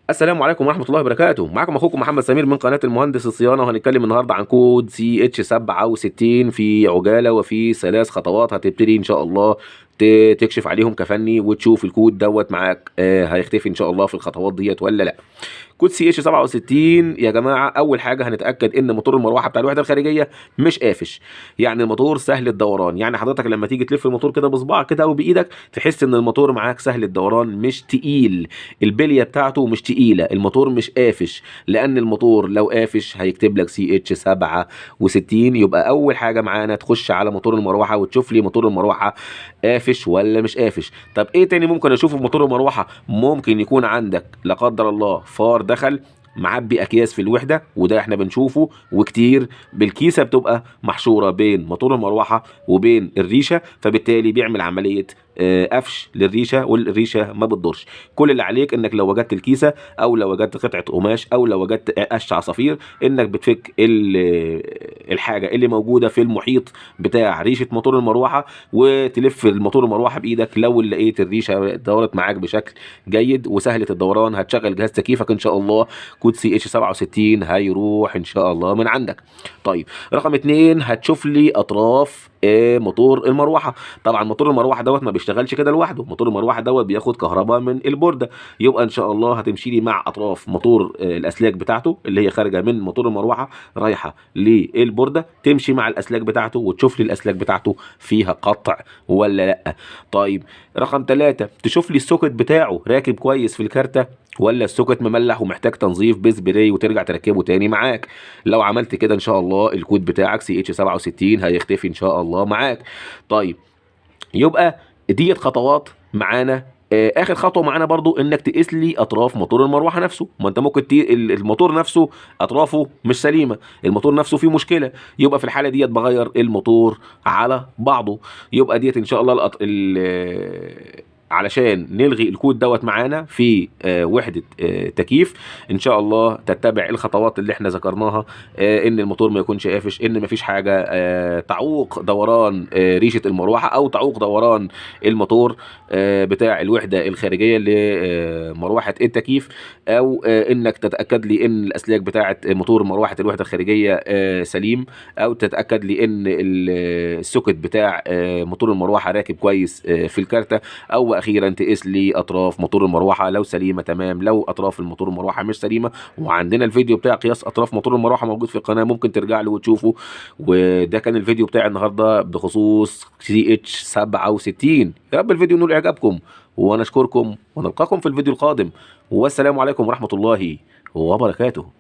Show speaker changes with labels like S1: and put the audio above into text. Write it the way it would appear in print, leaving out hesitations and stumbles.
S1: السلام عليكم ورحمة الله وبركاته. معكم أخوكم محمد سمير من قناة المهندس الصيانة، وهنتكلم النهاردة عن كود CH67 في عجالة وفي 3 خطوات هتبتدي إن شاء الله تكشف عليهم كفني وتشوف الكود دوت معاك هيختفي إن شاء الله في الخطوات ديت ولا لأ. كود CH67 يا جماعة، أول حاجة هنتأكد إن موتور المروحة بتاع الوحدة الخارجية مش قافش، يعني الموتور سهل الدوران. يعني حضرتك لما تيجي تلف الموتور كده بصباعك كده أو بإيدك تحس إن الموتور معاك سهل الدوران، مش تقيل، البليه بتاعته مش تقيله، الموتور مش قافش. لان الموتور لو قافش هيكتب لك CH67. يبقى اول حاجه معانا تخش على موتور المروحه وتشوف لي موتور المروحه قافش ولا مش قافش. طب ايه تاني ممكن اشوفه في موتور المروحه؟ ممكن يكون عندك لا قدر الله فار دخل معبي اكياس في الوحده، وده احنا بنشوفه وكتير. بالكيسه بتبقى محشوره بين موتور المروحه وبين الريشه، فبالتالي بيعمل عمليه قفش للريشه، والريشه ما بتدورش. كل اللي عليك انك لو وجدت الكيسه او لو وجدت قطعه قماش او لو وجدت قش عصافير، انك بتفك الحاجه اللي موجوده في المحيط بتاع ريشه موتور المروحه وتلف الموتور المروحه بايدك. لو لقيت الريشه دورت معاك بشكل جيد وسهله الدوران، هتشغل جهاز تكييفك ان شاء الله. كود CH67 هيروح ان شاء الله من عندك. طيب رقم 2، هتشوف لي اطراف موتور المروحه. طبعا موتور المروحه دوت ما بيشتغلش كده لوحده، موتور المروحه دوت بياخد كهرباء من البورده. يبقى ان شاء الله هتمشي لي مع اطراف موتور الاسلاك بتاعته اللي هي خارجه من موتور المروحه رايحه للبورده، تمشي مع الاسلاك بتاعته وتشوف لي الاسلاك بتاعته فيها قطع ولا لا. طيب رقم 3، تشوف لي السوكت بتاعه راكب كويس في الكارته ولا السوكت مملح ومحتاج تنظيف بسبراي وترجع تركبه تاني معاك. لو عملت كده ان شاء الله الكود بتاعك CH67 هيختفي ان شاء الله معاك. طيب يبقى ديت خطوات معانا. اخر خطوه معانا برضو انك تقيس لي اطراف موتور المروحه نفسه. ما انت ممكن الموتور نفسه اطرافه مش سليمه، الموتور نفسه فيه مشكله، يبقى في الحاله ديت بغير الموتور على بعضه. يبقى ديت ان شاء الله علشان نلغي الكود دوت معانا في وحده تكييف، ان شاء الله تتبع الخطوات اللي احنا ذكرناها. ان الموتور ما يكونش قافش، ان ما فيش حاجه تعوق دوران ريشه المروحه او تعوق دوران الموتور بتاع الوحده الخارجيه لمروحه التكييف، او انك تتاكد لي ان الاسلاك بتاعه موتور مروحه الوحده الخارجيه سليم، او تتاكد لي ان السوكت بتاع موتور المروحه راكب كويس في الكارته، او اخيرا تقيس لي اطراف موتور المروحه لو سليمه تمام. لو اطراف الموتور المروحه مش سليمه، وعندنا الفيديو بتاع قياس اطراف موتور المروحه موجود في القناه، ممكن ترجع له وتشوفه. وده كان الفيديو بتاع النهارده بخصوص CH67. يا رب الفيديو ينول اعجابكم، وانا اشكركم ونلقاكم في الفيديو القادم، والسلام عليكم ورحمه الله وبركاته.